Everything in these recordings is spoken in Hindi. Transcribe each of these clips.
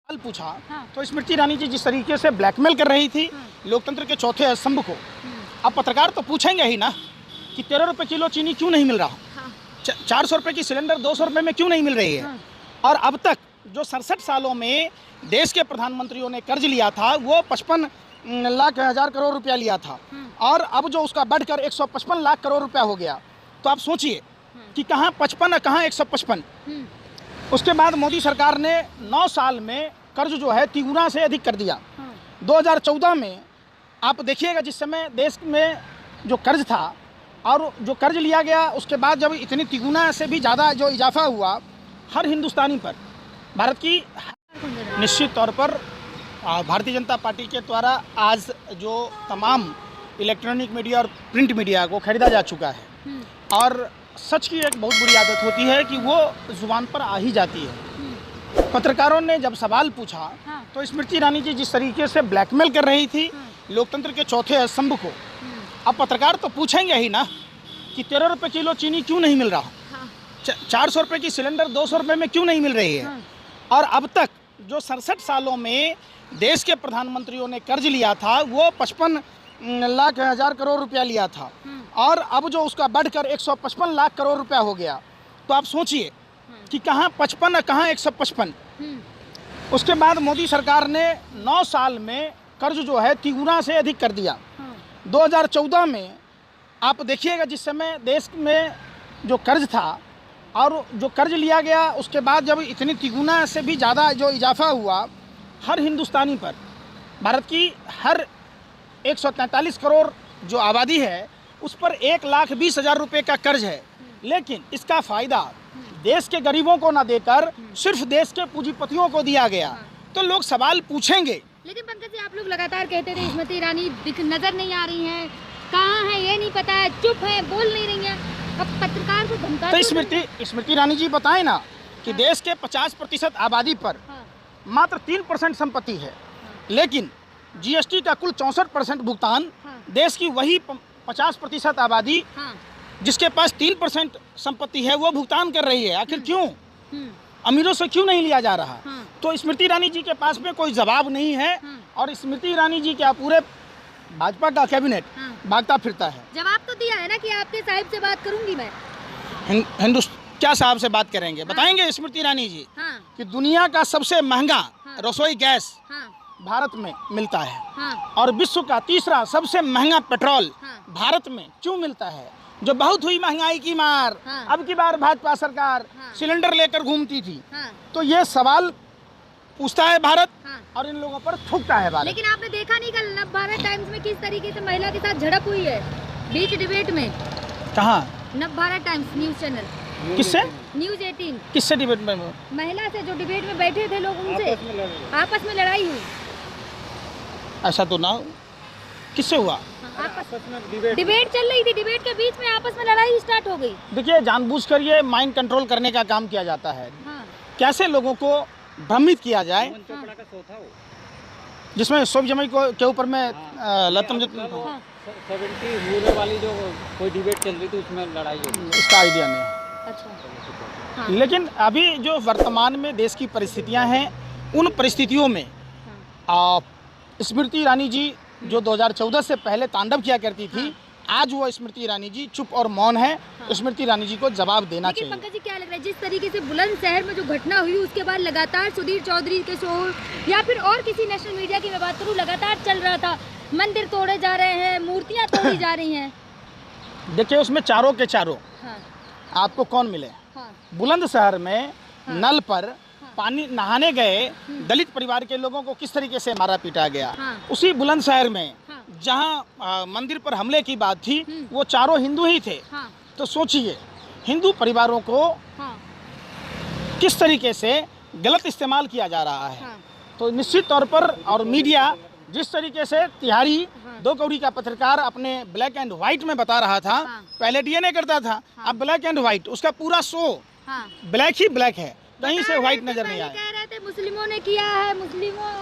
सवाल पूछा हाँ। तो स्मृति ईरानी जी जिस तरीके से ब्लैकमेल कर रही थी लोकतंत्र के चौथे स्तंभ को, अब पत्रकार तो पूछेंगे ही ना कि 13 रुपये किलो चीनी क्यों नहीं मिल रहा, हाँ। 400 रुपये की सिलेंडर 200 रुपये में क्यों नहीं मिल रही है। हाँ। और अब तक जो 67 सालों में देश के प्रधानमंत्रियों ने कर्ज लिया था वो 55 लाख हजार करोड़ रुपया लिया था, और अब जो उसका बढ़कर 155 लाख करोड़ रुपया हो गया। तो आप सोचिए कि कहाँ 55 और कहाँ 155। उसके बाद मोदी सरकार ने 9 साल में कर्ज जो है तिगुना से अधिक कर दिया। 2014 में आप देखिएगा जिस समय देश में जो कर्ज था और जो कर्ज लिया गया उसके बाद जब इतनी तिगुना से भी ज़्यादा जो इजाफा हुआ हर हिंदुस्तानी पर, भारत की निश्चित तौर पर भारतीय जनता पार्टी के द्वारा आज जो तमाम इलेक्ट्रॉनिक मीडिया और प्रिंट मीडिया को खरीदा जा चुका है, और सच की एक बहुत बुरी आदत होती है कि वो जुबान पर आ ही जाती है। पत्रकारों ने जब सवाल पूछा तो स्मृति ईरानी जी जिस तरीके से ब्लैकमेल कर रही थी लोकतंत्र के चौथे स्तंभ को, अब पत्रकार तो पूछेंगे ही ना कि 13 रुपये किलो चीनी क्यों नहीं मिल रहा, 400 रुपये की सिलेंडर 200 रुपये में क्यों नहीं मिल रही है। और अब तक जो 67 सालों में देश के प्रधानमंत्रियों ने कर्ज लिया था वो 55 लाख हजार करोड़ रुपया लिया था, और अब जो उसका बढ़कर 155 लाख करोड़ रुपया हो गया। तो आप सोचिए कि कहाँ 55 और कहाँ 155। उसके बाद मोदी सरकार ने 9 साल में कर्ज जो है तिगुना से अधिक कर दिया। 2014 में आप देखिएगा जिस समय देश में जो कर्ज था और जो कर्ज लिया गया उसके बाद जब इतनी तिगुना से भी ज़्यादा जो इजाफा हुआ हर हिंदुस्तानी पर, भारत की हर 143 करोड़ जो आबादी है उस पर 1,20,000 रुपये का कर्ज है। लेकिन इसका फ़ायदा देश के गरीबों को ना देकर सिर्फ देश के पूंजीपतियों को दिया गया। तो लोग सवाल पूछेंगे। लेकिन पंकज जी, आप लोग लगातार कहते थे स्मृति ईरानी नजर नहीं आ रही हैं, कहाँ है ये नहीं पता है, चुप है, बोल नहीं रही हैं। अब पत्रकार को धमका तो स्मृति ईरानी जी बताएं ना कि देश के 50% आबादी पर मात्र 3% संपत्ति है, लेकिन जीएसटी का कुल 64% भुगतान देश की वही 50% आबादी जिसके पास 3% संपत्ति है वो भुगतान कर रही है। आखिर क्यों? अमीरों से क्यों नहीं लिया जा रहा? तो स्मृति ईरानी जी के पास में कोई जवाब नहीं है, और स्मृति ईरानी जी क्या पूरे भाजपा का कैबिनेट भागता फिरता है। जवाब तो दिया है ना कि आपके साहिब से बात करूंगी मैं। क्या साहब से बात करेंगे? बताएंगे स्मृति ईरानी जी कि दुनिया का सबसे महंगा रसोई गैस भारत में मिलता है, और विश्व का तीसरा सबसे महंगा पेट्रोल भारत में क्यों मिलता है? जो बहुत हुई महंगाई की मार, अब की बार भाजपा सरकार सिलेंडर लेकर घूमती थी। तो ये सवाल पूछता है भारत और इन लोगों पर थूकता है भारत। लेकिन आपने देखा नहीं कल नवभारत टाइम्स में किस तरीके से महिला के साथ झड़प हुई है बीच डिबेट में? कहाँ? Navbharat times news channel. किससे? न्यूज 18। किससे डिबेट में? महिला से, जो डिबेट में बैठे थे लोग, उनसे आपस में लड़ाई हुई। ऐसा तो ना, किससे हुआ? आपस में डिबेट चल रही थी, डिबेट के बीच में आपस में लड़ाई स्टार्ट हो गई। देखिए, जानबूझकर ये माइंड कंट्रोल करने का काम किया जाता है। कैसे लोगों को भ्रमित किया जाए, जिसमें सोब जमाई के ऊपर में लतम 70 वाली जो कोई डिबेट चल रही थी उसमें लड़ाई हुई। इसका आइडिया नहीं। अच्छा। लेकिन अभी जो वर्तमान में देश की परिस्थितियां हैं, उन परिस्थितियों में स्मृति ईरानी जी जो 2014 से पहले तांडव किया करती थी, आज वो स्मृति ईरानी जी चुप और मौन है। स्मृति ईरानी जी को जवाब देना चाहिए। पंकज जी, क्या लग रहा है जिस तरीके से बुलंदशहर में जो घटना हुई उसके बाद लगातार सुधीर चौधरी के शो या फिर और किसी नेशनल मीडिया की मैं बात करूँ, लगातार चल रहा था, मंदिर तोड़े जा रहे हैं, मूर्तियाँ तोड़ी जा रही हैं। देखिए, उसमें चारों के चारों आपको कौन मिले? बुलंदशहर में नल पर पानी नहाने गए दलित परिवार के लोगों को किस तरीके से मारा पीटा गया, उसी बुलंदशहर में जहां मंदिर पर हमले की बात थी वो चारों हिंदू ही थे। तो सोचिए, हिंदू परिवारों को किस तरीके से गलत इस्तेमाल किया जा रहा है। तो निश्चित तौर पर, और मीडिया जिस तरीके से तिहारी 2 कौड़ी का पत्रकार अपने ब्लैक एंड व्हाइट में बता रहा था, पहले डीएनए करता था, अब ब्लैक एंड व्हाइट, उसका पूरा शो ब्लैक ही ब्लैक है, कहीं से व्हाइट नजर नहीं आया। कह रहे थे मुस्लिमों ने किया है, मुस्लिमों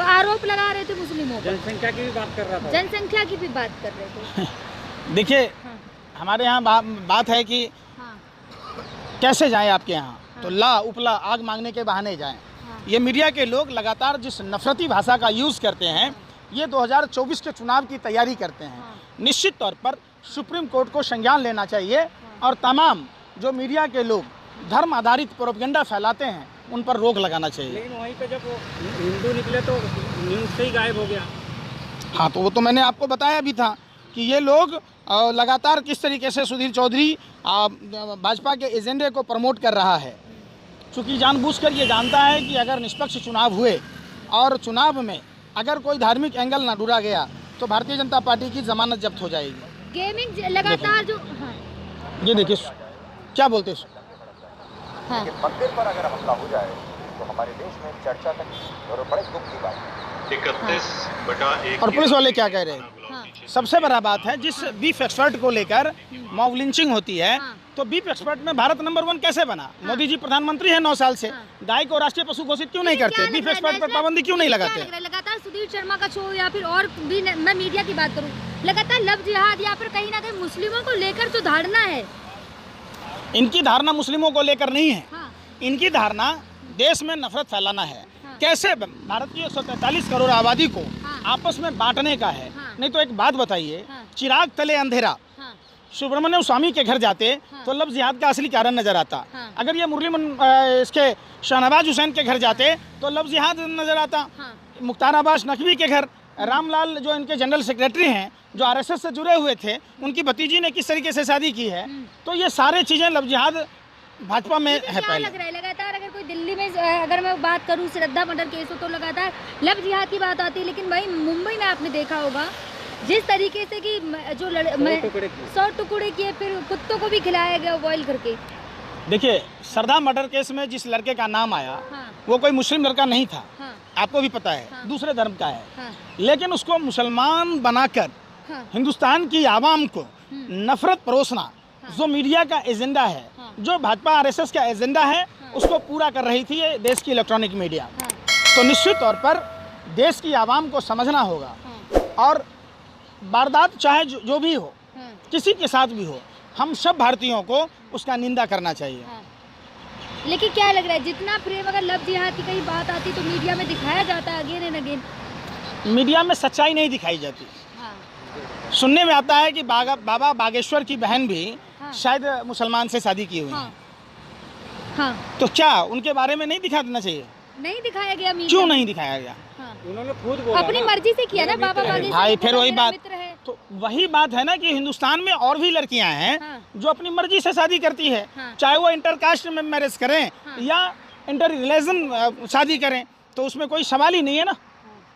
आरोप लगा रहे थे मुस्लिमों पर। जनसंख्या की भी बात कर रहा था। जनसंख्या की भी बात कर रहे थे। देखिए, हमारे यहाँ बात है कि कैसे जाएं आपके यहाँ, तो ला उपला आग मांगने के बहाने जाएं। ये मीडिया के लोग लगातार जिस नफरती भाषा का यूज़ करते हैं, ये 2024 के चुनाव की तैयारी करते हैं। निश्चित तौर पर सुप्रीम कोर्ट को संज्ञान लेना चाहिए और तमाम जो मीडिया के लोग धर्म आधारित प्रोपेगेंडा फैलाते हैं उन पर रोक लगाना चाहिए। लेकिन वहीं पे जब वो हिंदू निकले तो न्यूज़ से ही गायब हो गया। हाँ, तो वो तो मैंने आपको बताया भी था कि ये लोग लगातार किस तरीके से सुधीर चौधरी भाजपा के एजेंडे को प्रमोट कर रहा है, चूँकि जानबूझकर ये जानता है कि अगर निष्पक्ष चुनाव हुए और चुनाव में अगर कोई धार्मिक एंगल ना ढूंढा गया तो भारतीय जनता पार्टी की जमानत जब्त हो जाएगी। गेमिंग लगातार जो ये देखिए क्या बोलते हैं। लेकिन मंदिर पर अगर हमला हो जाए तो हमारे देश में चर्चा तक और बड़े दुख की बात है। 31/1 और पुलिस वाले क्या कह रहे हैं? हाँ। सबसे बड़ा बात है, जिस बीफ एक्सपर्ट को लेकर मॉब लिंचिंग होती है, हाँ। तो बीफ एक्सपर्ट में भारत नंबर 1 कैसे बना? मोदी जी प्रधानमंत्री है 9 साल से, गाय को राष्ट्रीय पशु घोषित क्यों नहीं करते? बीफ एक्सपर्ट पर पाबंदी क्यों नहीं लगाते? लगातार सुधीर शर्मा का शो या फिर और भी मैं मीडिया की बात करूं, लगातार लव जिहाद या फिर कहीं ना कहीं मुस्लिमों को लेकर जो धारणा है, इनकी धारणा मुस्लिमों को लेकर नहीं है। हाँ। इनकी धारणा देश में नफरत फैलाना है। हाँ। कैसे भारत की 143 करोड़ आबादी को हाँ। आपस में बांटने का है। हाँ। नहीं तो एक बात बताइए, हाँ। चिराग तले अंधेरा, हाँ। सुब्रमण्यम स्वामी के घर जाते हाँ। तो लव जिहाद का असली कारण नजर आता। हाँ। अगर ये इसके शाहनवाज हुसैन के घर जाते तो लव जिहाद नजर आता। हाँ। मुख्तार अब्बास नकवी के घर, रामलाल जो इनके जनरल सेक्रेटरी हैं, जो आरएसएस से जुड़े हुए थे, उनकी भतीजी ने किस तरीके से शादी की है, तो ये सारे चीज़ें लव जिहाद भाजपा में है। क्या पहले लग रहा है लगातार अगर कोई दिल्ली में अगर मैं बात करूं श्रद्धा मर्डर केस हो तो लगातार लव जिहाद की बात आती है, लेकिन वही मुंबई में आपने देखा होगा जिस तरीके से कि जो 100 टुकड़े किए, फिर कुत्तों को भी खिलाया गया बॉयल करके। देखिए, श्रद्धा मर्डर केस में जिस लड़के का नाम आया, हाँ। वो कोई मुस्लिम लड़का नहीं था। हाँ। आपको भी पता है। हाँ। दूसरे धर्म का है। हाँ। लेकिन उसको मुसलमान बनाकर हाँ। हिंदुस्तान की आवाम को नफरत परोसना जो मीडिया का एजेंडा है, जो भाजपा आरएसएस का एजेंडा है, उसको पूरा कर रही थी ये देश की इलेक्ट्रॉनिक मीडिया। तो निश्चित तौर पर देश की आवाम को समझना होगा और वारदात चाहे जो भी हो, किसी के साथ भी हो, हम सब भारतीयों को उसका निंदा करना चाहिए। लेकिन क्या लग रहा है, जितना प्रेम अगर लव जिहाद की कहीं बात आती तो मीडिया में दिखाया जाता है अगेन एंड अगेन। मीडिया में सच्चाई नहीं दिखाई जाती। सुनने में आता है कि बाबा बागेश्वर की बहन भी शायद मुसलमान से शादी की हुई है। हाँ। तो क्या उनके बारे में नहीं दिखा देना चाहिए? नहीं दिखाया गया मीडिया। क्यों नहीं दिखाया गया? हाँ। उन्होंने खुद बोला अपनी मर्जी से किया ना बाबा बागेश्वर। भाई फिर वही बात, मित्र है। तो वही बात है ना कि हिंदुस्तान में और भी लड़कियां हैं जो अपनी मर्जी से शादी करती है, चाहे वो इंटरकास्ट में मैरिज करें या इंटर रिलीजन शादी करें, तो उसमें कोई सवाल ही नहीं है ना।